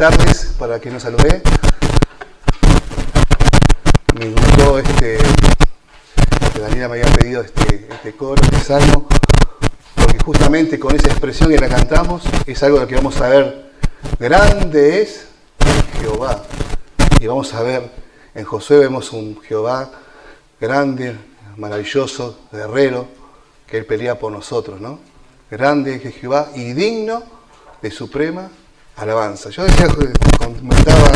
tardes, para que nos saludé. Me gustó que Daniela me había pedido este coro, este salmo, porque justamente con esa expresión que la cantamos es algo de lo que vamos a ver. Grande es Jehová. Y vamos a ver, en Josué vemos un Jehová grande, maravilloso, guerrero, que Él pelea por nosotros, ¿no? Grande es Jehová y digno de suprema alabanza. Yo decía, comentaba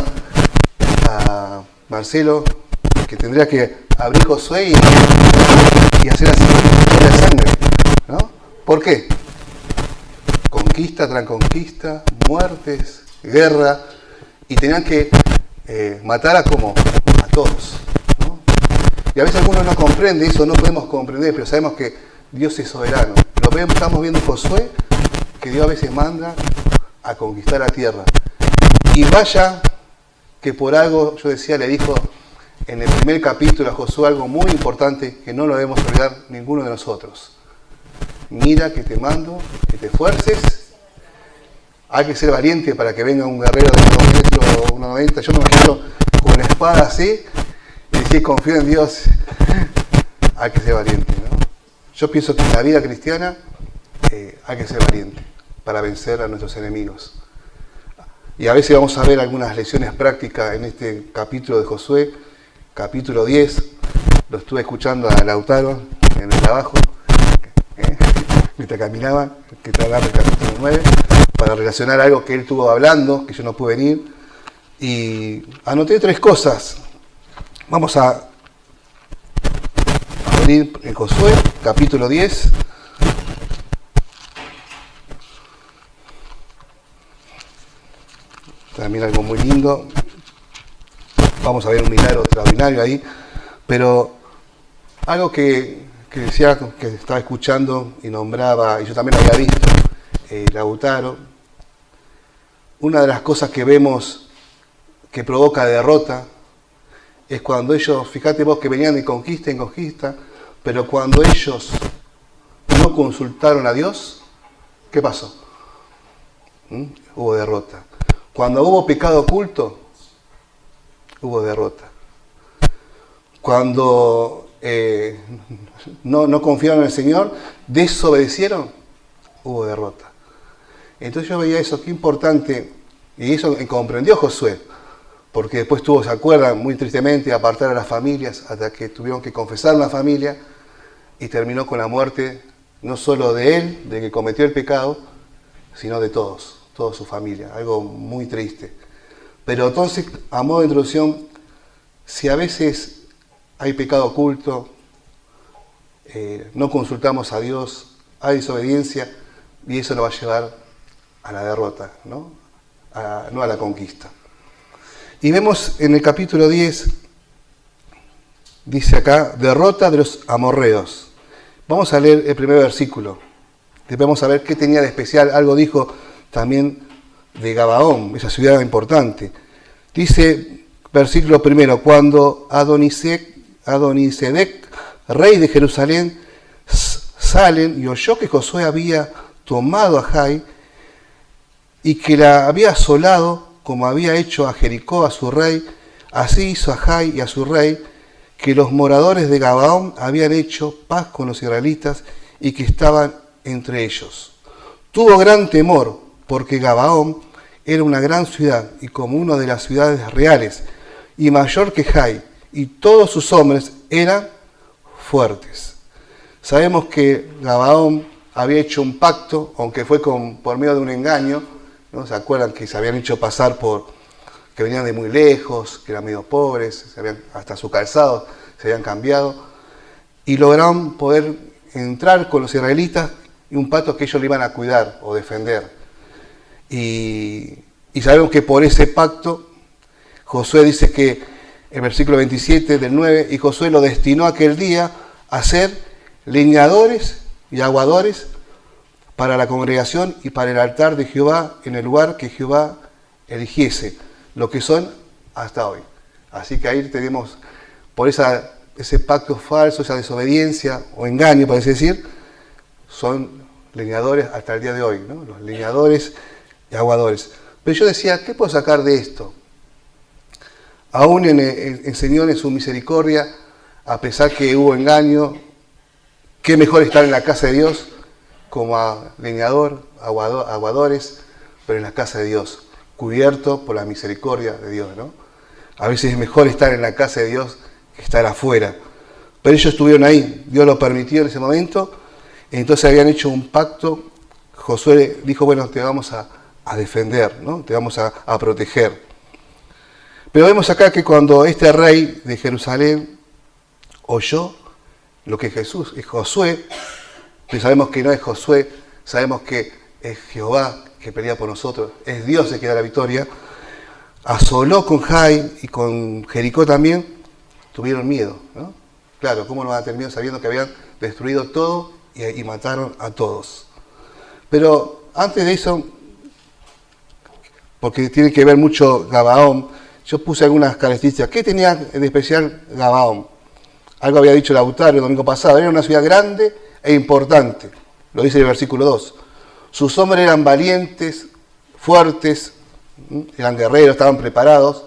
a Marcelo que tendría que abrir Josué y hacer así de sangre, ¿no? ¿Por qué? Conquista tras conquista, muertes, guerra, y tenían que matar a todos, ¿no? Y a veces algunos no comprenden eso, no podemos comprender, pero sabemos que Dios es soberano. Estamos viendo Josué, que Dios a veces manda a conquistar la tierra. Y vaya que por algo, yo decía, le dijo en el primer capítulo a Josué algo muy importante que no lo debemos olvidar ninguno de nosotros. Mira que te mando, que te esfuerces. Hay que ser valiente para que venga un guerrero de 2 metros, 1,90. Yo me imagino con la espada así y decir, confío en Dios. Hay que ser valiente, ¿no? Yo pienso que en la vida cristiana hay que ser valiente para vencer a nuestros enemigos. Y a veces vamos a ver algunas lecciones prácticas en este capítulo de Josué, capítulo 10. Lo estuve escuchando a Lautaro en el trabajo, mientras caminaba, que está hablando del capítulo 9, para relacionar algo que él estuvo hablando, que yo no pude venir. Y anoté 3 cosas. Vamos a abrir en Josué, capítulo 10. También algo muy lindo. Vamos a ver un milagro extraordinario ahí. Pero algo que decía, que estaba escuchando y nombraba, y yo también lo había visto, Lautaro. Una de las cosas que vemos que provoca derrota es cuando ellos, fíjate vos que venían de conquista en conquista, pero cuando ellos no consultaron a Dios, ¿qué pasó? Hubo derrota. Cuando hubo pecado oculto, hubo derrota. Cuando no confiaron en el Señor, desobedecieron, hubo derrota. Entonces yo veía eso, qué importante, y eso comprendió Josué, porque después se acuerdan, muy tristemente, apartar a las familias hasta que tuvieron que confesar una familia, y terminó con la muerte, no solo de él, de que cometió el pecado, sino de toda su familia, algo muy triste. Pero entonces, a modo de introducción, si a veces hay pecado oculto, no consultamos a Dios, hay desobediencia, y eso nos va a llevar a la derrota, ¿no? No a la conquista. Y vemos en el capítulo 10, dice acá, derrota de los amorreos. Vamos a leer el primer versículo. Después vamos a ver qué tenía de especial. Algo dijo también de Gabaón, esa ciudad importante. Dice, versículo primero, cuando Adonisedec, rey de Jerusalén, salen y oyó que Josué había tomado a Jai y que la había asolado como había hecho a Jericó a su rey, así hizo a Jai y a su rey, que los moradores de Gabaón habían hecho paz con los israelitas y que estaban entre ellos. Tuvo gran temor, porque Gabaón era una gran ciudad y como una de las ciudades reales, y mayor que Jai, y todos sus hombres eran fuertes. Sabemos que Gabaón había hecho un pacto, aunque fue por medio de un engaño, ¿no? ¿Se acuerdan que se habían hecho pasar que venían de muy lejos, que eran medio pobres, hasta su calzado se habían cambiado, y lograron poder entrar con los israelitas y un pacto que ellos le iban a cuidar o defender. Y sabemos que por ese pacto, Josué dice que, el versículo 27 del 9, y Josué lo destinó aquel día a ser leñadores y aguadores para la congregación y para el altar de Jehová en el lugar que Jehová eligiese, lo que son hasta hoy. Así que ahí tenemos, por ese pacto falso, esa desobediencia o engaño, parece decir, son leñadores hasta el día de hoy, ¿no? Los leñadores y aguadores. Pero yo decía, ¿qué puedo sacar de esto? Aún enseñó en su misericordia, a pesar que hubo engaño, qué mejor estar en la casa de Dios como leñador, aguadores, pero en la casa de Dios, cubierto por la misericordia de Dios, ¿no? A veces es mejor estar en la casa de Dios que estar afuera. Pero ellos estuvieron ahí, Dios lo permitió en ese momento, entonces habían hecho un pacto. Josué dijo, bueno, te vamos a defender, ¿no? Te vamos a proteger. Pero vemos acá que cuando este rey de Jerusalén oyó lo que Josué, pero sabemos que no es Josué, sabemos que es Jehová que pelea por nosotros, es Dios el que da la victoria, asoló con Jai y con Jericó también, tuvieron miedo, ¿no? Claro, ¿cómo no van a tener miedo sabiendo que habían destruido todo y mataron a todos? Pero antes de eso, porque tiene que ver mucho Gabaón, yo puse algunas características. ¿Qué tenía de especial Gabaón? Algo había dicho Lautaro el domingo pasado. Era una ciudad grande e importante. Lo dice el versículo 2. Sus hombres eran valientes, fuertes, eran guerreros, estaban preparados.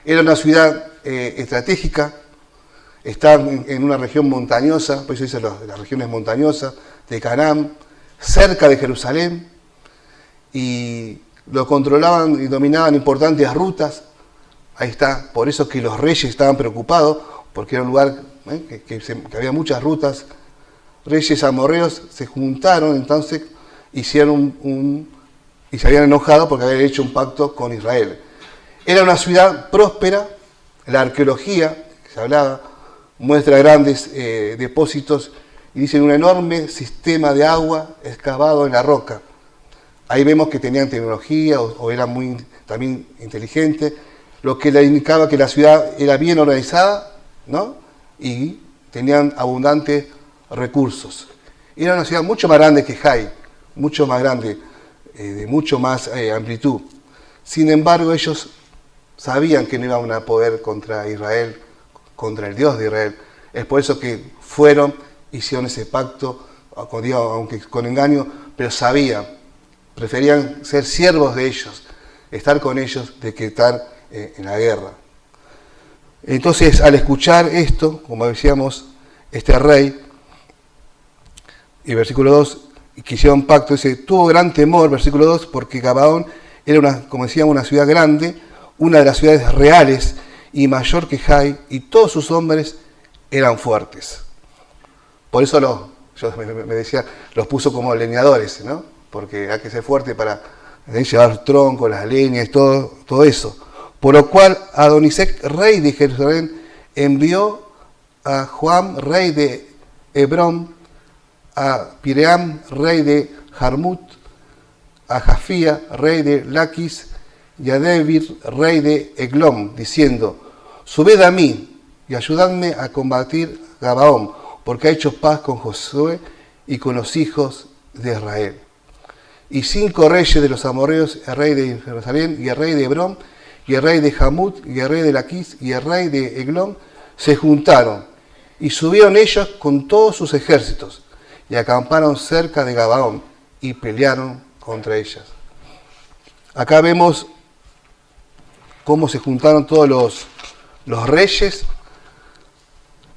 Era una ciudad estratégica. Estaba en una región montañosa, por eso dice las regiones montañosas de Canaán, cerca de Jerusalén. Y lo controlaban y dominaban importantes rutas. Ahí está, por eso que los reyes estaban preocupados, porque era un lugar que había muchas rutas. Reyes amorreos se juntaron, entonces hicieron y se habían enojado porque habían hecho un pacto con Israel. Era una ciudad próspera, la arqueología, que se hablaba, muestra grandes depósitos y dicen un enorme sistema de agua excavado en la roca. Ahí vemos que tenían tecnología o eran muy también inteligentes, lo que le indicaba que la ciudad era bien organizada, ¿no? Y tenían abundantes recursos. Era una ciudad mucho más grande que Jai, mucho más grande, de mucho más amplitud. Sin embargo, ellos sabían que no iban a poder contra Israel, contra el Dios de Israel. Es por eso que fueron, hicieron ese pacto, aunque con engaño, pero sabían, preferían ser siervos de ellos, estar con ellos, de que estar en la guerra. Entonces, al escuchar esto, como decíamos, este rey, y versículo 2, que hicieron un pacto, dice, tuvo gran temor, versículo 2, porque Gabaón era, como decíamos, una ciudad grande, una de las ciudades reales y mayor que Jai, y todos sus hombres eran fuertes. Por eso yo me decía, los puso como leñadores, ¿no? Porque hay que ser fuerte para llevar troncos, las leñas, todo eso. Por lo cual Adonisec, rey de Jerusalén, envió a Joam, rey de Hebrón, a Piream, rey de Jarmut, a Jafía, rey de Laquis, y a Debir, rey de Eglón, diciendo, subed a mí y ayudadme a combatir Gabaón, porque ha hecho paz con Josué y con los hijos de Israel. Y 5 reyes de los amorreos, el rey de Jerusalén, y el rey de Hebrón, y el rey de Jamut, y el rey de Laquis, y el rey de Eglón, se juntaron, y subieron ellos con todos sus ejércitos, y acamparon cerca de Gabaón, y pelearon contra ellas. Acá vemos cómo se juntaron todos los reyes,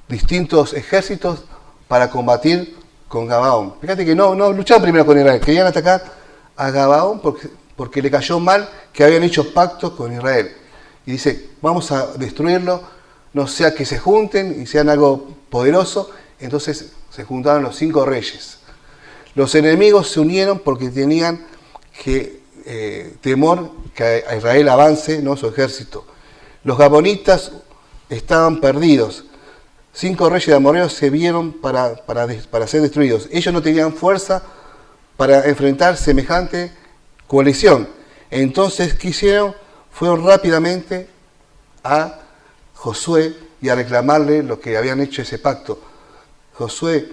distintos ejércitos, para combatir con Gabaón. Fíjate que no lucharon primero con Israel, querían atacar a Gabaón porque le cayó mal que habían hecho pacto con Israel. Y dice, vamos a destruirlo, no sea que se junten y sean algo poderoso. Entonces se juntaron los 5 reyes. Los enemigos se unieron porque tenían temor que a Israel avance, ¿no?, su ejército. Los gabonitas estaban perdidos. 5 reyes de amorreos se vieron para ser destruidos. Ellos no tenían fuerza para enfrentar semejante coalición. Entonces, ¿qué hicieron? Fueron rápidamente a Josué y a reclamarle lo que habían hecho ese pacto. Josué,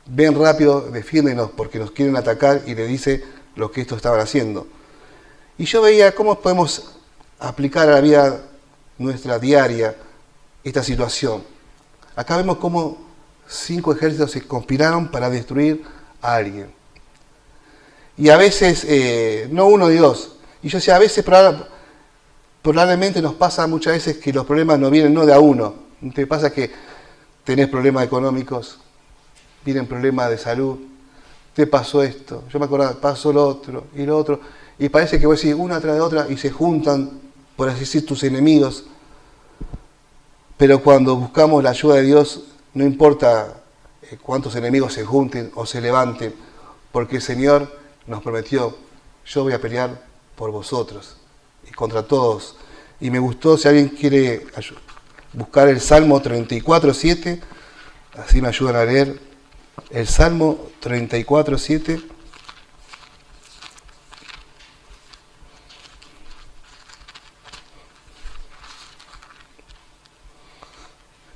ven rápido, defiéndenos porque nos quieren atacar, y le dice lo que estos estaban haciendo. Y yo veía cómo podemos aplicar a la vida nuestra diaria esta situación. Acá vemos cómo 5 ejércitos se conspiraron para destruir a alguien. Y a veces, no uno ni dos, Y yo decía, a veces probablemente nos pasa muchas veces que los problemas no vienen no de a uno. Te pasa que tenés problemas económicos, vienen problemas de salud, te pasó esto, yo me acordaba, pasó lo otro, y parece que vos decís una tras de otra y se juntan, por así decir, tus enemigos. Pero cuando buscamos la ayuda de Dios, no importa cuántos enemigos se junten o se levanten, porque el Señor nos prometió, yo voy a pelear por vosotros y contra todos. Y me gustó, si alguien quiere buscar el Salmo 34:7, así me ayudan a leer, el Salmo 34:7.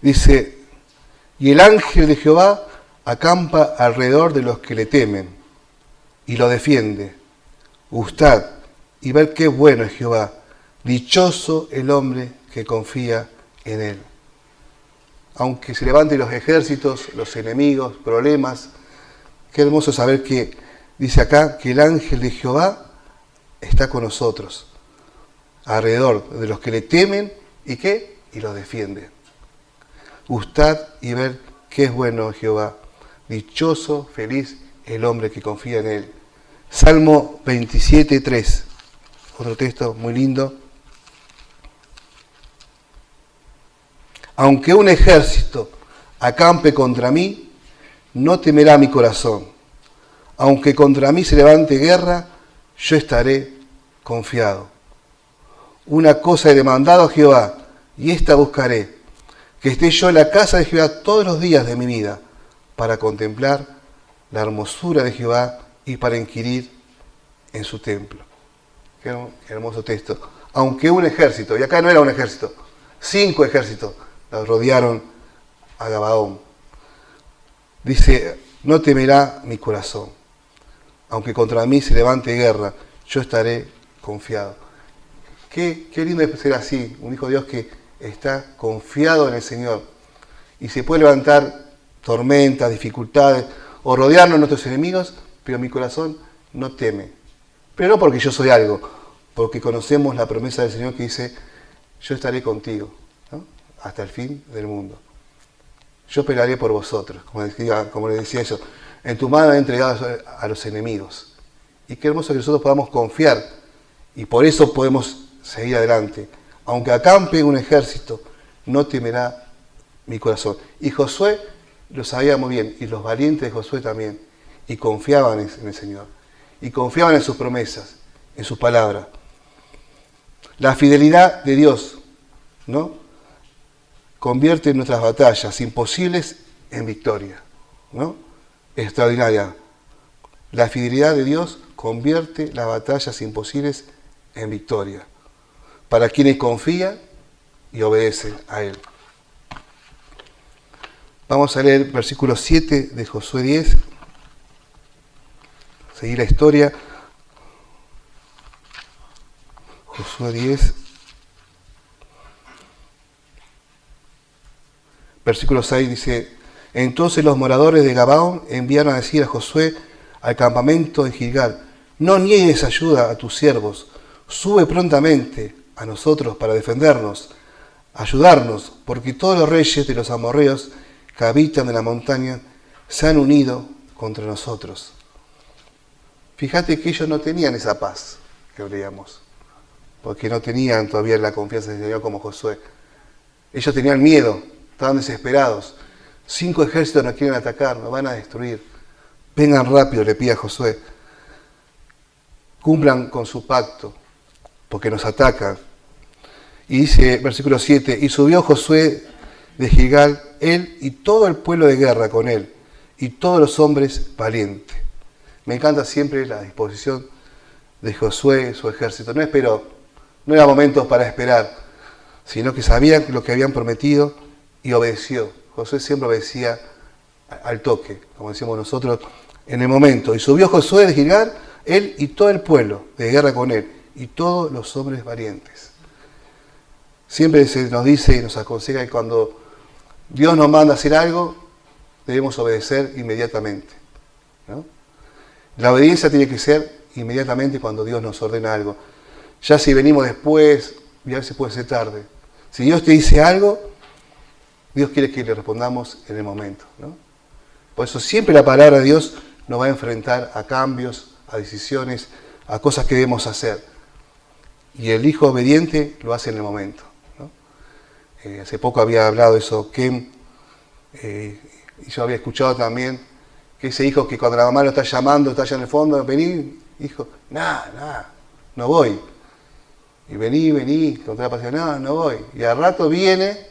Dice, y el ángel de Jehová acampa alrededor de los que le temen y lo defiende. Gustad y ver qué bueno es Jehová, dichoso el hombre que confía en él. Aunque se levanten los ejércitos, los enemigos, problemas, qué hermoso saber que dice acá que el ángel de Jehová está con nosotros, alrededor de los que le temen y ¿qué? Y los defiende. Gustad y ver qué es bueno Jehová, dichoso, feliz el hombre que confía en él. Salmo 27:3, otro texto muy lindo. Aunque un ejército acampe contra mí, no temerá mi corazón. Aunque contra mí se levante guerra, yo estaré confiado. Una cosa he demandado a Jehová, y esta buscaré, que esté yo en la casa de Jehová todos los días de mi vida, para contemplar la hermosura de Jehová y para inquirir en su templo. Qué hermoso texto. Aunque un ejército, y acá no era un ejército, 5 ejércitos los rodearon a Gabaón. Dice, no temerá mi corazón. Aunque contra mí se levante guerra, yo estaré confiado. Qué lindo es ser así, un hijo de Dios que está confiado en el Señor. Y se puede levantar tormentas, dificultades, o rodearnos nuestros enemigos, pero mi corazón no teme. Pero no porque yo soy algo, porque conocemos la promesa del Señor que dice, yo estaré contigo, ¿no? Hasta el fin del mundo. Yo pelearé por vosotros, como le decía eso. En tu mano he entregado a los enemigos. Y qué hermoso que nosotros podamos confiar, y por eso podemos seguir adelante. Aunque acampe un ejército, no temerá mi corazón. Y Josué lo sabía muy bien, y los valientes de Josué también, y confiaban en el Señor, y confiaban en sus promesas, en su palabra. La fidelidad de Dios, ¿no?, convierte nuestras batallas imposibles en victoria, ¿no? Extraordinaria. La fidelidad de Dios convierte las batallas imposibles en victoria, para quienes confían y obedecen a Él. Vamos a leer versículo 7 de Josué 10. Seguir la historia. Josué 10. Versículo 6 dice, entonces los moradores de Gabaón enviaron a decir a Josué al campamento en Gilgal, no niegues ayuda a tus siervos, sube prontamente a nosotros para defendernos, ayudarnos, porque todos los reyes de los amorreos que habitan en la montaña se han unido contra nosotros. Fíjate que ellos no tenían esa paz que leíamos, porque no tenían todavía la confianza en el Señor como Josué. Ellos tenían miedo, estaban desesperados. 5 ejércitos nos quieren atacar, nos van a destruir. Vengan rápido, le pide a Josué. Cumplan con su pacto, porque nos atacan. Y dice, versículo 7, y subió Josué de Gilgal, él y todo el pueblo de guerra con él, y todos los hombres valientes. Me encanta siempre la disposición de Josué, su ejército. No esperó, no era momento para esperar, sino que sabían lo que habían prometido y obedeció. Josué siempre obedecía al toque, como decimos nosotros, en el momento. Y subió Josué de Gilgal, él y todo el pueblo de guerra con él, y todos los hombres valientes. Siempre se nos dice y nos aconseja que cuando Dios nos manda a hacer algo, debemos obedecer inmediatamente, ¿no? La obediencia tiene que ser inmediatamente cuando Dios nos ordena algo. Ya si venimos después, y a veces puede ser tarde. Si Dios te dice algo, Dios quiere que le respondamos en el momento, ¿no? Por eso siempre la palabra de Dios nos va a enfrentar a cambios, a decisiones, a cosas que debemos hacer. Y el hijo obediente lo hace en el momento, ¿no? Hace poco había hablado de eso Ken, y yo había escuchado también que ese hijo que cuando la mamá lo está llamando, está allá en el fondo, vení, hijo, nada, no voy. Y vení, contra la pasión, no voy. Y al rato viene,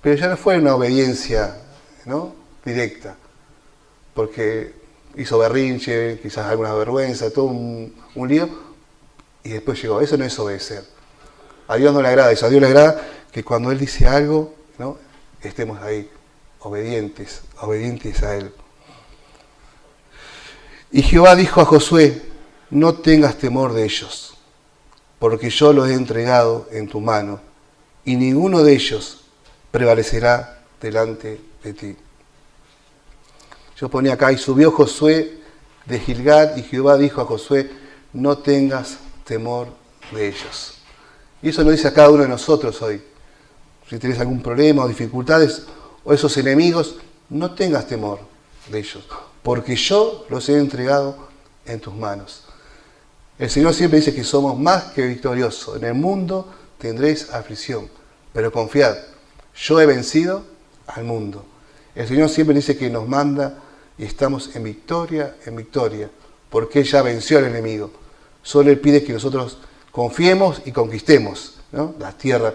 pero ya no fue una obediencia, ¿no?, directa, porque hizo berrinche, quizás alguna vergüenza, todo un lío, y después llegó. Eso no es obedecer. A Dios no le agrada eso. A Dios le agrada que cuando Él dice algo, ¿no?, estemos ahí, obedientes a Él. Y Jehová dijo a Josué, no tengas temor de ellos, porque yo los he entregado en tu mano, y ninguno de ellos prevalecerá delante de ti. Yo ponía acá, y subió Josué de Gilgal, y Jehová dijo a Josué, no tengas temor de ellos. Y eso nos dice a cada uno de nosotros hoy. Si tienes algún problema o dificultades, o esos enemigos, no tengas temor de ellos, porque yo los he entregado en tus manos. El Señor siempre dice que somos más que victoriosos. En el mundo tendréis aflicción, pero confiad, yo he vencido al mundo. El Señor siempre dice que nos manda y estamos en victoria, porque Él ya venció al enemigo. Solo Él pide que nosotros confiemos y conquistemos, ¿no?, la tierra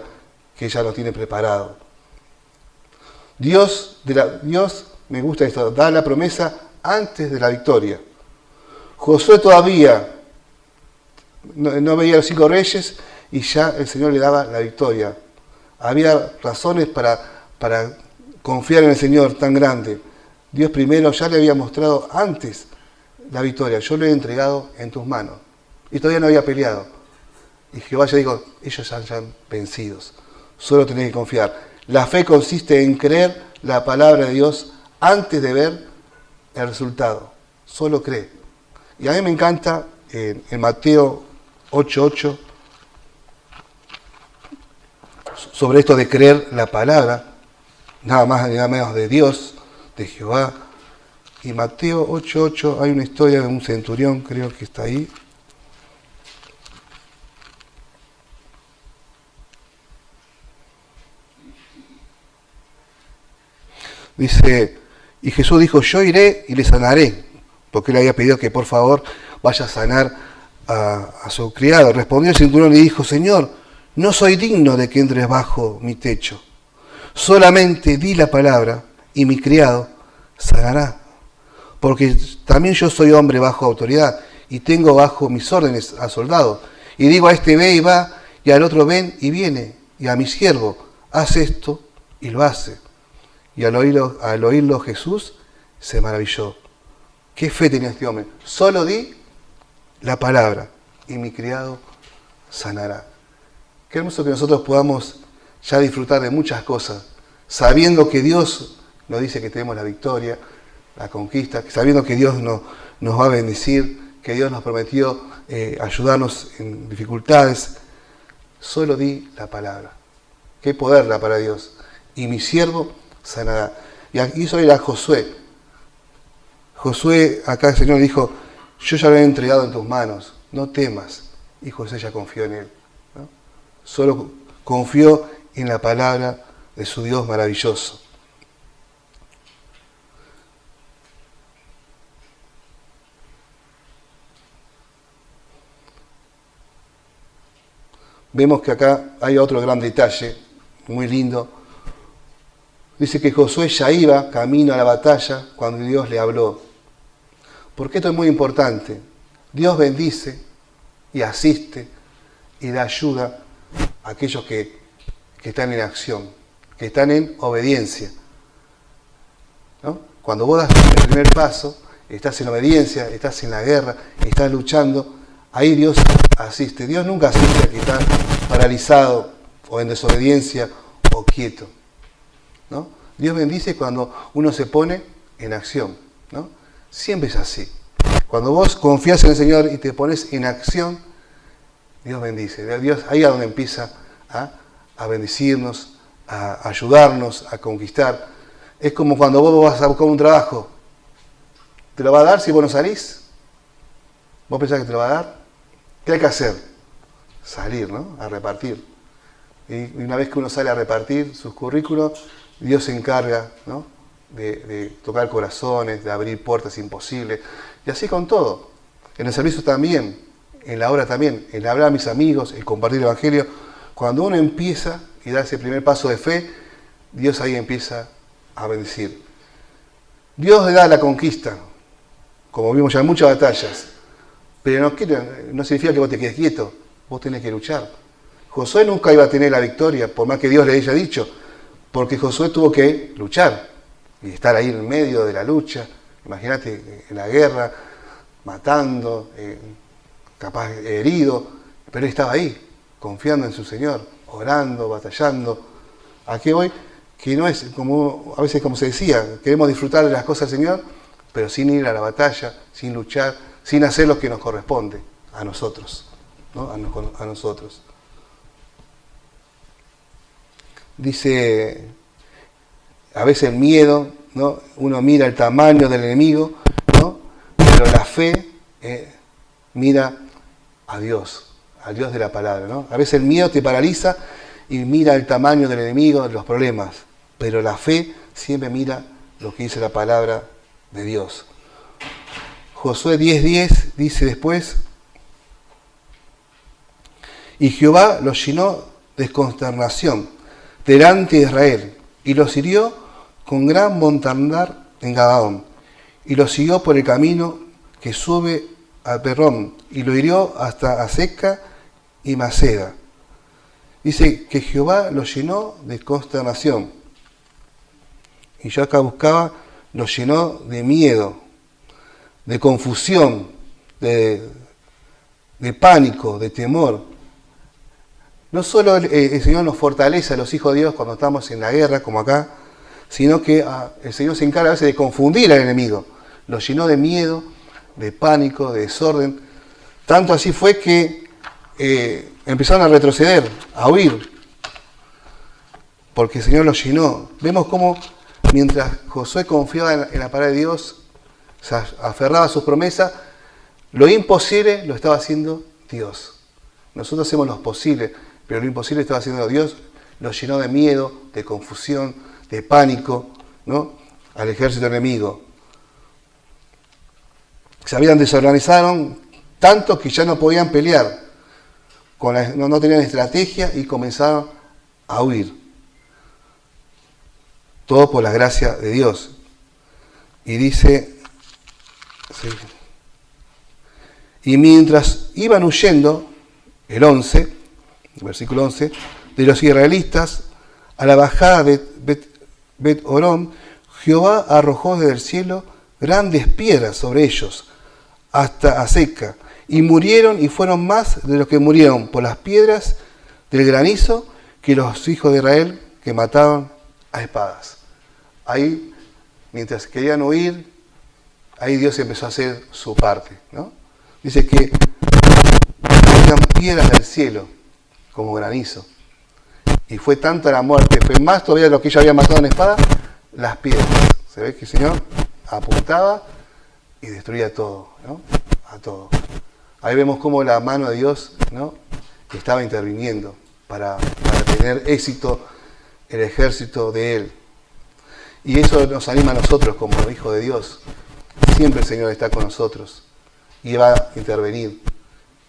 que ella nos tiene preparado. Dios, me gusta esto, da la promesa antes de la victoria. Josué todavía no veía a los 5 reyes y ya el Señor le daba la victoria. Había razones para confiar en el Señor tan grande. Dios primero ya le había mostrado antes la victoria. Yo lo he entregado en tus manos. Y todavía no había peleado. Y Jehová ya dijo, ellos ya están vencidos. Solo tenés que confiar. La fe consiste en creer la palabra de Dios antes de ver el resultado. Solo cree. Y a mí me encanta en Mateo 8:8, sobre esto de creer la palabra, nada más ni nada menos de Dios, de Jehová. Y Mateo 8:8 hay una historia de un centurión, creo que está ahí. Dice, y Jesús dijo, yo iré y le sanaré, porque él había pedido que por favor vaya a sanar a su criado. Respondió el centurión y dijo, Señor, no soy digno de que entres bajo mi techo. Solamente di la palabra y mi criado sanará. Porque también yo soy hombre bajo autoridad y tengo bajo mis órdenes a soldados. Y digo a este ve y va, y al otro ven y viene, y a mi siervo, haz esto y lo hace. Y al oírlo Jesús se maravilló. ¿Qué fe tenía este hombre? Solo di la palabra y mi criado sanará. Qué hermoso que nosotros podamos ya disfrutar de muchas cosas, sabiendo que Dios nos dice que tenemos la victoria, la conquista, sabiendo que Dios nos va a bendecir, que Dios nos prometió ayudarnos en dificultades. Solo di la palabra. Qué poder la palabra de Dios. Y mi siervo sanará. Y aquí hizo era Josué. Josué, acá el Señor dijo, yo ya lo he entregado en tus manos, no temas. Y Josué ya confió en él, ¿no? Solo confió en la palabra de su Dios maravilloso. Vemos que acá hay otro gran detalle, muy lindo. Dice que Josué ya iba camino a la batalla cuando Dios le habló. Porque esto es muy importante. Dios bendice y asiste y da ayuda a aquellos que están en acción, que están en obediencia, ¿no? Cuando vos das el primer paso, estás en obediencia, estás en la guerra, estás luchando, ahí Dios asiste. Dios nunca asiste a que está paralizado o en desobediencia o quieto, ¿no? Dios bendice cuando uno se pone en acción, ¿no? Siempre es así. Cuando vos confías en el Señor y te pones en acción, Dios bendice. Dios ahí es donde empieza a bendecirnos, a ayudarnos, a conquistar. Es como cuando vos vas a buscar un trabajo. ¿Te lo va a dar si vos no salís? ¿Vos pensás que te lo va a dar? ¿Qué hay que hacer? Salir, ¿no? A repartir. Y una vez que uno sale a repartir sus currículos, Dios se encarga, ¿no? de tocar corazones, de abrir puertas imposibles. Y así con todo. En el servicio también, en la obra también, en hablar a mis amigos, en compartir el Evangelio. Cuando uno empieza y da ese primer paso de fe, Dios ahí empieza a bendecir. Dios le da la conquista, como vimos ya en muchas batallas, pero no significa que vos te quedes quieto, vos tenés que luchar. Josué nunca iba a tener la victoria, por más que Dios le haya dicho, porque Josué tuvo que luchar y estar ahí en medio de la lucha. Imagínate, en la guerra, matando, capaz herido, pero él estaba ahí, confiando en su Señor, orando, batallando. ¿A qué voy? Que no es como, a veces como se decía, queremos disfrutar de las cosas del Señor, pero sin ir a la batalla, sin luchar, sin hacer lo que nos corresponde a nosotros, ¿no? A nosotros. Dice, a veces el miedo, ¿no? Uno mira el tamaño del enemigo, ¿no? Pero la fe mira a Dios, al Dios de la palabra, ¿no? A veces el miedo te paraliza y mira el tamaño del enemigo, los problemas, pero la fe siempre mira lo que dice la palabra de Dios. Josué 10:10 dice después, y Jehová los llenó de consternación delante de Israel, y los hirió con gran montañar en Gabaón, y los siguió por el camino que sube a Perrón, y lo hirió hasta Azeca y Maceda. Dice que Jehová los llenó de consternación. Y yo acá buscaba, los llenó de miedo, de confusión, de pánico, de temor. No solo el Señor nos fortalece a los hijos de Dios cuando estamos en la guerra, como acá, sino que el Señor se encarga a veces de confundir al enemigo. Los llenó de miedo, de pánico, de desorden. Tanto así fue que empezaron a retroceder, a huir, porque el Señor los llenó. Vemos cómo mientras Josué confiaba en la palabra de Dios, se aferraba a sus promesas, lo imposible lo estaba haciendo Dios. Nosotros hacemos lo posible, pero lo imposible estaba haciendo Dios. Los llenó de miedo, de confusión, de pánico, ¿no? Al ejército enemigo. Se habían desorganizaron tanto que ya no podían pelear, no tenían estrategia y comenzaron a huir. Todo por la gracia de Dios. Y dice, sí, y mientras iban huyendo, el 11, versículo 11, de los israelitas a la bajada de Bet-Orón, Jehová arrojó desde el cielo grandes piedras sobre ellos, hasta Azeca, y murieron y fueron más de los que murieron por las piedras del granizo que los hijos de Israel que mataban a espadas. Ahí, mientras querían huir, ahí Dios empezó a hacer su parte, ¿no? Dice que caían piedras del cielo como granizo. Y fue tanta la muerte, fue más todavía de lo que ellos habían matado en espada, las piedras. Se ve que el Señor apuntaba y destruía todo, ¿no? A todo. Ahí vemos cómo la mano de Dios, ¿no? Estaba interviniendo para tener éxito el ejército de Él. Y eso nos anima a nosotros como hijos de Dios. Siempre el Señor está con nosotros y va a intervenir.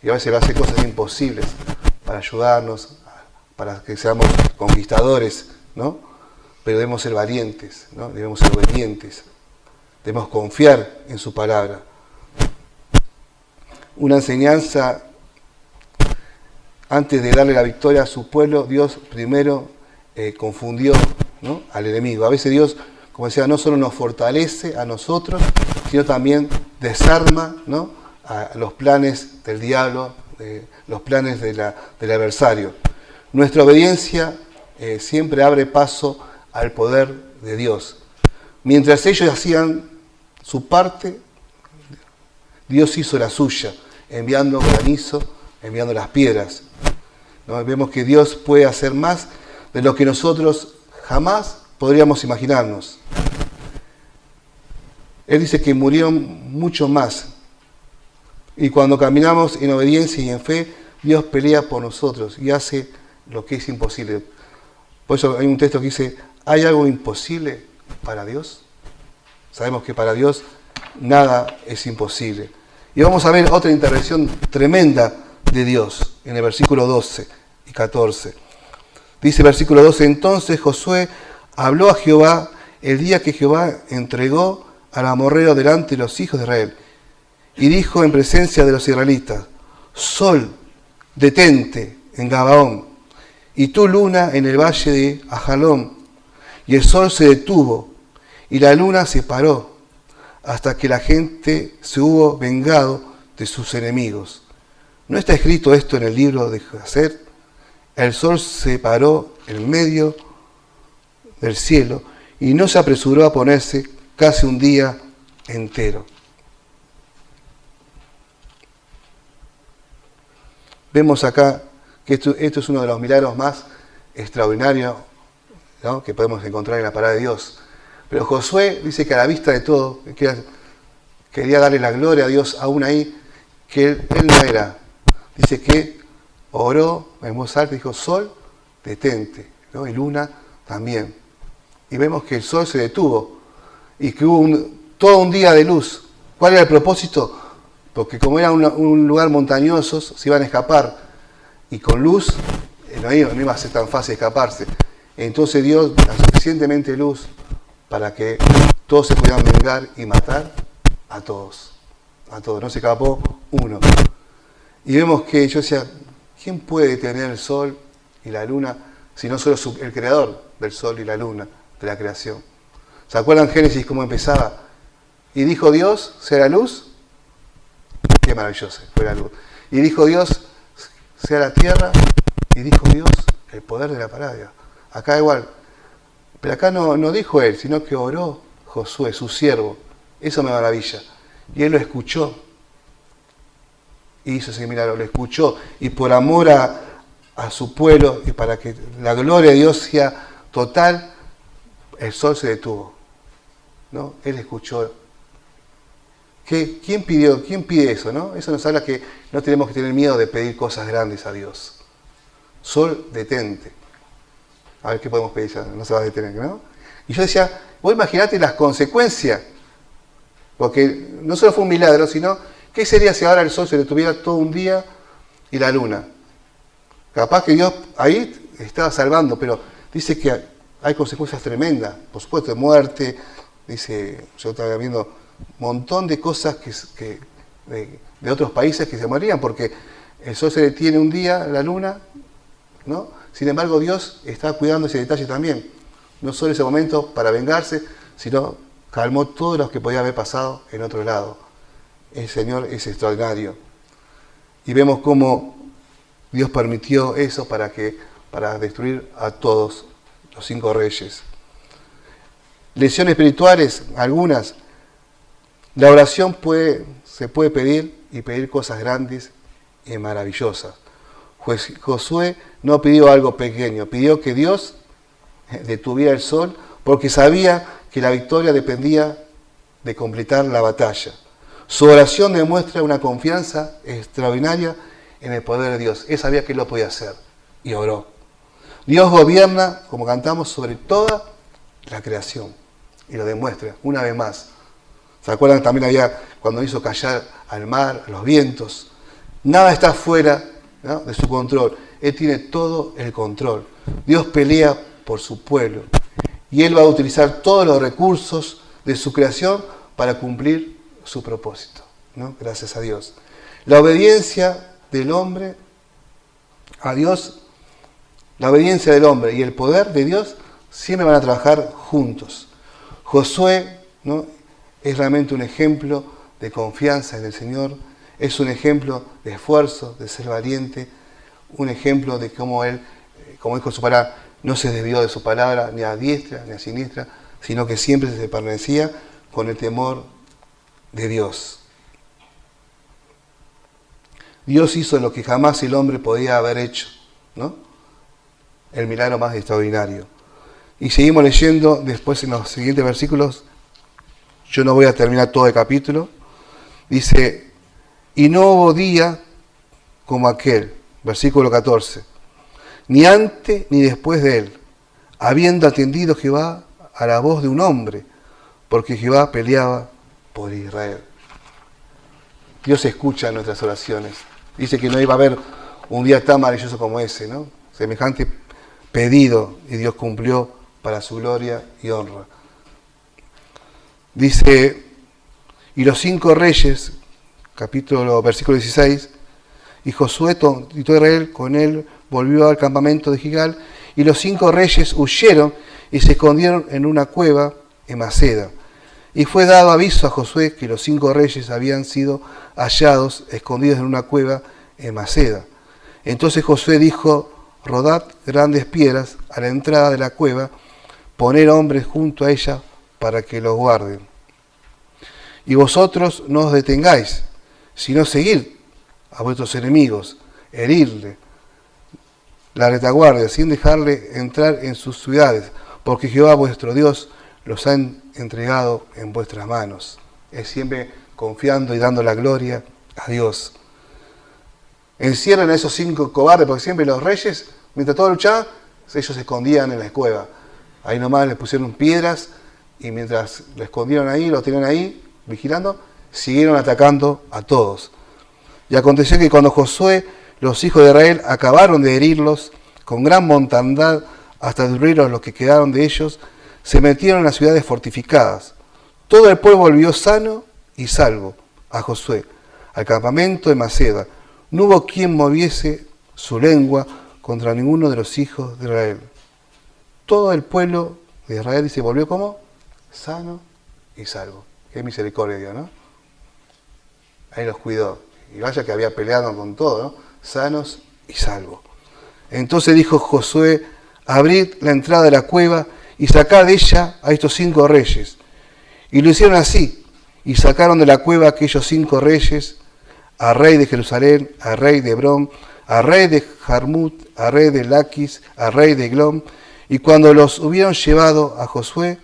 Y a veces va a hacer cosas imposibles para ayudarnos, para que seamos conquistadores, ¿no? Pero debemos ser valientes, ¿no? Debemos ser obedientes. Debemos confiar en su palabra. Una enseñanza, antes de darle la victoria a su pueblo, Dios primero confundió, ¿no? Al enemigo. A veces Dios, como decía, no solo nos fortalece a nosotros, sino también desarma, ¿no? A los planes del diablo, los planes del adversario. Nuestra obediencia siempre abre paso al poder de Dios. Mientras ellos hacían su parte, Dios hizo la suya, enviando granizo enviando las piedras. ¿No? Vemos que Dios puede hacer más de lo que nosotros jamás podríamos imaginarnos. Él dice que murieron mucho más. Y cuando caminamos en obediencia y en fe, Dios pelea por nosotros y hace lo que es imposible. Por eso hay un texto que dice, ¿hay algo imposible para Dios? Sabemos que para Dios nada es imposible. Y vamos a ver otra intervención tremenda de Dios en el versículo 12 y 14. Dice el versículo 12, entonces Josué habló a Jehová el día que Jehová entregó al amorreo delante de los hijos de Israel. Y dijo en presencia de los israelitas, sol, detente en Gabaón, y tú luna en el valle de Ajalón. Y el sol se detuvo, y la luna se paró, hasta que la gente se hubo vengado de sus enemigos. ¿No está escrito esto en el libro de Jacer? El sol se paró en medio del cielo, y no se apresuró a ponerse casi un día entero. Vemos acá que esto es uno de los milagros más extraordinarios, ¿no?, que podemos encontrar en la palabra de Dios. Pero Josué dice que a la vista de todo, quería darle la gloria a Dios aún ahí, que él no era. Dice que oró en voz alta y dijo, sol, detente, ¿no? Y luna también. Y vemos que el sol se detuvo y que hubo todo un día de luz. ¿Cuál era el propósito? Porque como era un lugar montañoso, se iban a escapar. Y con luz no iba a ser tan fácil escaparse. Entonces Dios da suficientemente luz para que todos se pudieran vengar y matar a todos. A todos. No se escapó uno. Y vemos que yo decía, ¿quién puede detener el sol y la luna si no solo el creador del sol y la luna, de la creación? ¿Se acuerdan Génesis cómo empezaba? Y dijo Dios, sea la luz. Qué maravilloso fue la luz. Y dijo Dios, sea la tierra. Y dijo Dios, el poder de la palabra. Acá igual. Pero acá no dijo él, sino que oró Josué, su siervo. Eso me maravilla. Y él lo escuchó. Y hizo ese milagro, lo escuchó. Y por amor a su pueblo y para que la gloria de Dios sea total, el sol se detuvo. ¿No? Él escuchó. ¿Quién pide eso? ¿No? Eso nos habla que no tenemos que tener miedo de pedir cosas grandes a Dios. Sol, detente. A ver qué podemos pedir, no se va a detener, ¿no? Y yo decía, vos imaginate las consecuencias, porque no solo fue un milagro, sino, ¿qué sería si ahora el sol se detuviera todo un día y la luna? Capaz que Dios ahí estaba salvando, pero dice que hay consecuencias tremendas, por supuesto, de muerte, dice, yo estaba viendo un montón de cosas de otros países que se morían, porque el sol se detiene un día, la luna, ¿no? Sin embargo, Dios está cuidando ese detalle también. No solo ese momento para vengarse, sino calmó todo lo que podía haber pasado en otro lado. El Señor es extraordinario. Y vemos cómo Dios permitió eso para destruir a todos los 5 reyes. Lecciones espirituales, algunas. La oración se puede pedir y pedir cosas grandes y maravillosas. Josué no pidió algo pequeño, pidió que Dios detuviera el sol porque sabía que la victoria dependía de completar la batalla. Su oración demuestra una confianza extraordinaria en el poder de Dios. Él sabía que él lo podía hacer y oró. Dios gobierna, como cantamos, sobre toda la creación y lo demuestra una vez más. ¿Se acuerdan también cuando hizo callar al mar, a los vientos? Nada está fuera, ¿no?, de su control. Él tiene todo el control. Dios pelea por su pueblo y Él va a utilizar todos los recursos de su creación para cumplir su propósito, ¿no? Gracias a Dios. La obediencia del hombre a Dios, la obediencia del hombre y el poder de Dios siempre van a trabajar juntos. Josué, ¿no?, es realmente un ejemplo de confianza en el Señor. Es un ejemplo de esfuerzo, de ser valiente, un ejemplo de cómo él, como dijo su palabra, no se desvió de su palabra, ni a diestra ni a siniestra, sino que siempre se permanecía con el temor de Dios. Dios hizo lo que jamás el hombre podía haber hecho, ¿no? El milagro más extraordinario. Y seguimos leyendo después en los siguientes versículos. Yo no voy a terminar todo el capítulo. Dice, y no hubo día como aquel, versículo 14, ni antes ni después de él, habiendo atendido Jehová a la voz de un hombre, porque Jehová peleaba por Israel. Dios escucha nuestras oraciones. Dice que no iba a haber un día tan maravilloso como ese, ¿no? Semejante pedido, y Dios cumplió para su gloria y honra. Dice, y los 5 reyes, versículo 16, y Josué y todo Israel con él volvió al campamento de Gilgal, y los 5 reyes huyeron y se escondieron en una cueva en Maceda. Y fue dado aviso a Josué que los 5 reyes habían sido hallados, escondidos en una cueva en Maceda. Entonces Josué dijo, rodad grandes piedras a la entrada de la cueva, poner hombres junto a ella para que los guarden. Y vosotros no os detengáis, sino seguid a vuestros enemigos, herirle la retaguardia, sin dejarle entrar en sus ciudades, porque Jehová vuestro Dios los ha entregado en vuestras manos. Es siempre confiando y dando la gloria a Dios. Encierran a esos 5 cobardes, porque siempre los reyes, mientras todos luchaban, ellos se escondían en la cueva. Ahí nomás les pusieron piedras, y mientras lo escondieron ahí, lo tenían ahí, vigilando, siguieron atacando a todos. Y aconteció que cuando Josué, los hijos de Israel, acabaron de herirlos con gran mortandad hasta destruirlos los que quedaron de ellos, se metieron en las ciudades fortificadas. Todo el pueblo volvió sano y salvo a Josué, al campamento de Maceda. No hubo quien moviese su lengua contra ninguno de los hijos de Israel. Todo el pueblo de Israel se volvió como sano y salvo. Qué misericordia de Dios, ¿no? Ahí los cuidó. Y vaya que había peleado con todo, ¿no? Sanos y salvos. Entonces dijo Josué, abrid la entrada de la cueva y sacad de ella a estos 5 reyes. Y lo hicieron así, y sacaron de la cueva a aquellos 5 reyes, al rey de Jerusalén, al rey de Hebrón, al rey de Jarmut, al rey de Laquis, al rey de Eglón. Y cuando los hubieron llevado a Josué,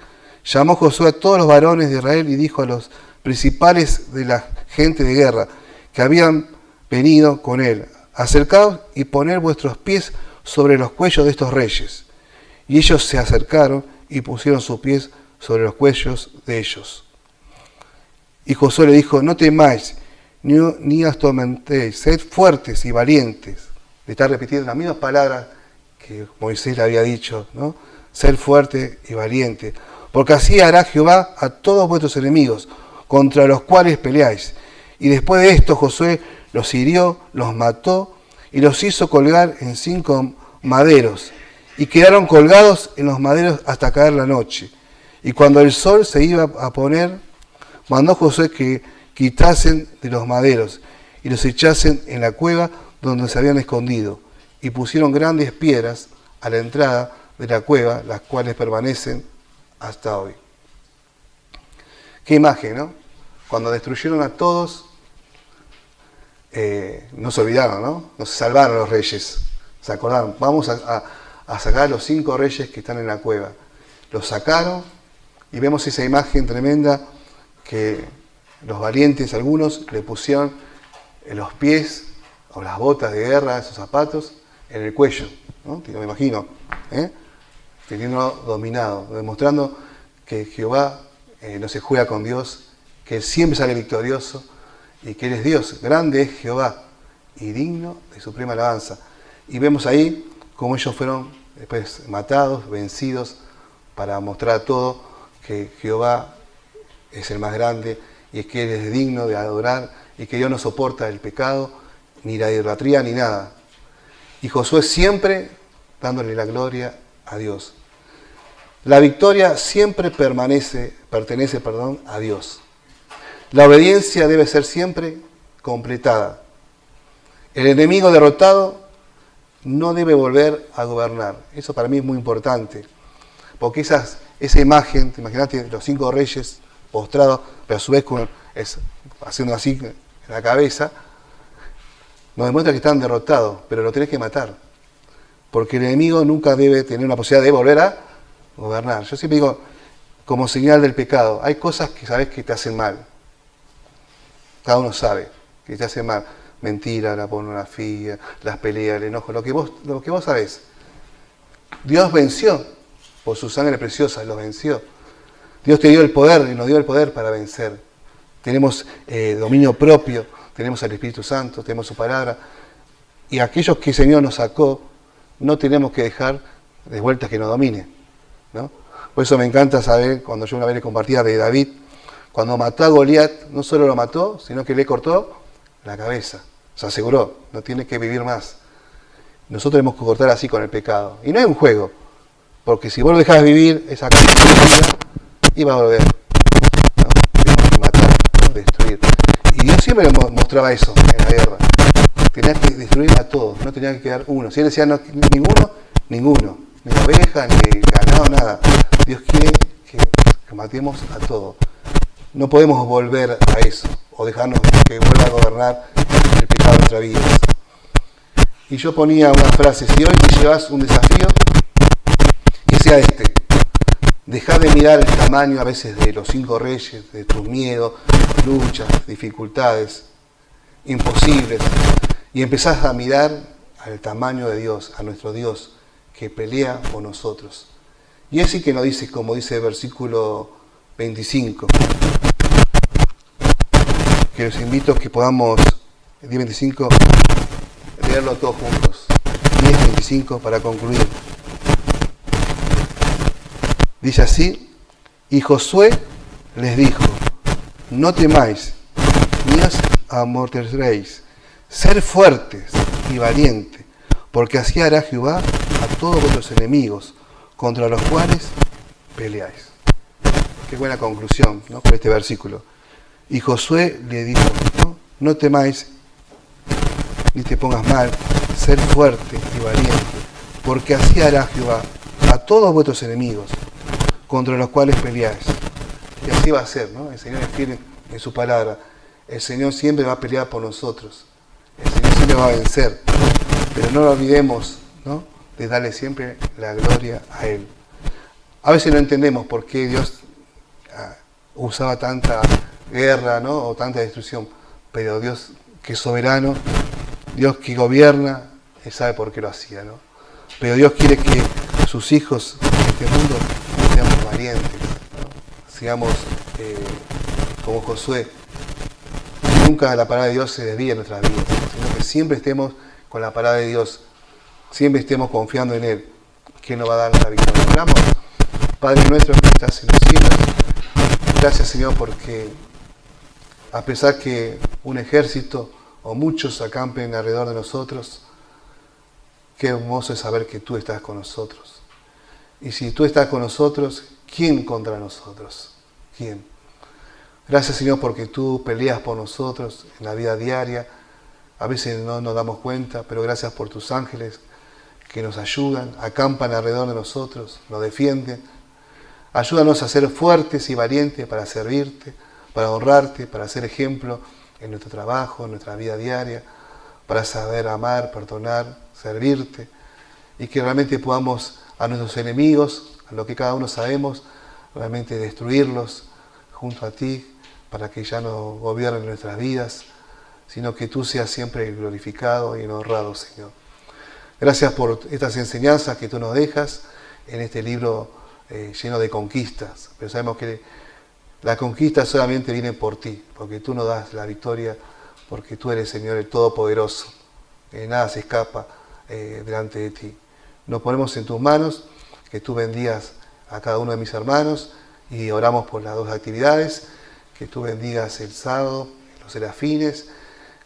llamó Josué a todos los varones de Israel y dijo a los principales de la gente de guerra que habían venido con él, acercaos y poned vuestros pies sobre los cuellos de estos reyes. Y ellos se acercaron y pusieron sus pies sobre los cuellos de ellos. Y Josué le dijo, no temáis, ni os tormentéis, sed fuertes y valientes. Le está repitiendo las mismas palabras que Moisés le había dicho, ¿no? Ser fuerte y valiente. Porque así hará Jehová a todos vuestros enemigos, contra los cuales peleáis. Y después de esto Josué los hirió, los mató y los hizo colgar en 5 maderos. Y quedaron colgados en los maderos hasta caer la noche. Y cuando el sol se iba a poner, mandó Josué que quitasen de los maderos y los echasen en la cueva donde se habían escondido. Y pusieron grandes piedras a la entrada de la cueva, las cuales permanecen hasta hoy. Qué imagen, ¿no? Cuando destruyeron a todos, no se olvidaron, ¿no? No se salvaron los reyes. Se acordaron, vamos a sacar a los 5 reyes que están en la cueva. Los sacaron y vemos esa imagen tremenda que los valientes, algunos, le pusieron en los pies o las botas de guerra, esos zapatos, en el cuello, ¿no? Me imagino, teniendo dominado, demostrando que Jehová no se juega con Dios, que Él siempre sale victorioso y que Él es Dios. Grande es Jehová y digno de suprema alabanza. Y vemos ahí cómo ellos fueron después matados, vencidos, para mostrar a todo que Jehová es el más grande y es que Él es digno de adorar y que Dios no soporta el pecado, ni la idolatría, ni nada. Y Josué siempre dándole la gloria a Dios. La victoria siempre pertenece a Dios. La obediencia debe ser siempre completada. El enemigo derrotado no debe volver a gobernar. Eso para mí es muy importante. Porque esa imagen, te imaginaste los 5 reyes postrados, pero a su vez haciendo así en la cabeza, nos demuestra que están derrotados, pero lo tenés que matar. Porque el enemigo nunca debe tener una posibilidad de volver a gobernar. Yo siempre digo, como señal del pecado, hay cosas que sabes que te hacen mal. Cada uno sabe que te hacen mal. Mentira, la pornografía, las peleas, el enojo, lo que vos sabés. Dios venció por su sangre preciosa, lo venció. Dios te dio el poder y nos dio el poder para vencer. Tenemos dominio propio, tenemos al Espíritu Santo, tenemos su palabra. Y aquellos que el Señor nos sacó, no tenemos que dejar de vuelta que nos domine, ¿no? Por eso me encanta saber, cuando yo una vez le compartía de David, cuando mató a Goliat, no solo lo mató, sino que le cortó la cabeza. Se aseguró, no tiene que vivir más. Nosotros tenemos que cortar así con el pecado. Y no es un juego, porque si vos lo dejás vivir, esa cabeza iba a volver, ¿no? Tenemos que matar, ¿no? Destruir. Y Dios siempre mostraba eso en la guerra. Tenías que destruir a todos, no tenía que quedar uno. Si él decía no, ninguno. Ni oveja, ni ganado, nada. Dios quiere que matemos a todos. No podemos volver a eso, o dejarnos que vuelva a gobernar el pecado de nuestra vida. Y yo ponía una frase: si hoy te llevas un desafío, que sea este. Dejá de mirar el tamaño a veces de los 5 reyes, de tus miedos, luchas, dificultades, imposibles, y empezás a mirar al tamaño de Dios, a nuestro Dios, que pelea por nosotros. Y es así que nos dice, como dice el versículo 25, que los invito a que podamos, el día 25, leerlo todos juntos. 10:25 para concluir. Dice así: y Josué les dijo, no temáis, ni os amorteceréis, ser fuertes y valientes, porque así hará Jehová a todos vuestros enemigos, contra los cuales peleáis. Qué buena conclusión, ¿no?, por este versículo. Y Josué le dijo, no temáis, ni te pongas mal, ser fuerte y valiente, porque así hará Jehová a todos vuestros enemigos, contra los cuales peleáis. Y así va a ser, ¿no? El Señor es fiel en su palabra. El Señor siempre va a pelear por nosotros. El Señor siempre va a vencer. Pero no lo olvidemos, ¿no?, de darle siempre la gloria a Él. A veces no entendemos por qué Dios usaba tanta guerra, ¿no?, o tanta destrucción. Pero Dios, que es soberano, Dios que gobierna, Él sabe por qué lo hacía, ¿no? Pero Dios quiere que sus hijos en este mundo seamos valientes, ¿no? Sigamos como Josué. Nunca la palabra de Dios se desvíe en nuestras vidas, sino que siempre estemos con la palabra de Dios, siempre estemos confiando en Él, que nos va a dar la victoria. Oramos. Padre nuestro que estás en los cielos, gracias, Señor, porque a pesar que un ejército o muchos acampen alrededor de nosotros, qué hermoso es saber que tú estás con nosotros. Y si tú estás con nosotros, ¿quién contra nosotros? ¿Quién? Gracias, Señor, porque tú peleas por nosotros en la vida diaria. A veces no nos damos cuenta, pero gracias por tus ángeles que nos ayudan, acampan alrededor de nosotros, nos defienden. Ayúdanos a ser fuertes y valientes para servirte, para honrarte, para ser ejemplo en nuestro trabajo, en nuestra vida diaria, para saber amar, perdonar, servirte, y que realmente podamos a nuestros enemigos, a lo que cada uno sabemos, realmente destruirlos junto a ti, para que ya no gobiernen nuestras vidas, sino que tú seas siempre glorificado y honrado, Señor. Gracias por estas enseñanzas que tú nos dejas en este libro lleno de conquistas, pero sabemos que la conquista solamente viene por ti, porque tú nos das la victoria, porque tú eres, Señor, el Todopoderoso. Nada se escapa delante de ti. Nos ponemos en tus manos, que tú bendigas a cada uno de mis hermanos, y oramos por las 2 actividades, que tú bendigas el sábado, los serafines,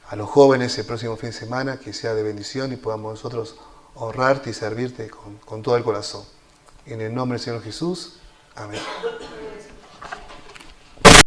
a los jóvenes el próximo fin de semana, que sea de bendición y podamos nosotros honrarte y servirte con todo el corazón. En el nombre del Señor Jesús. Amén.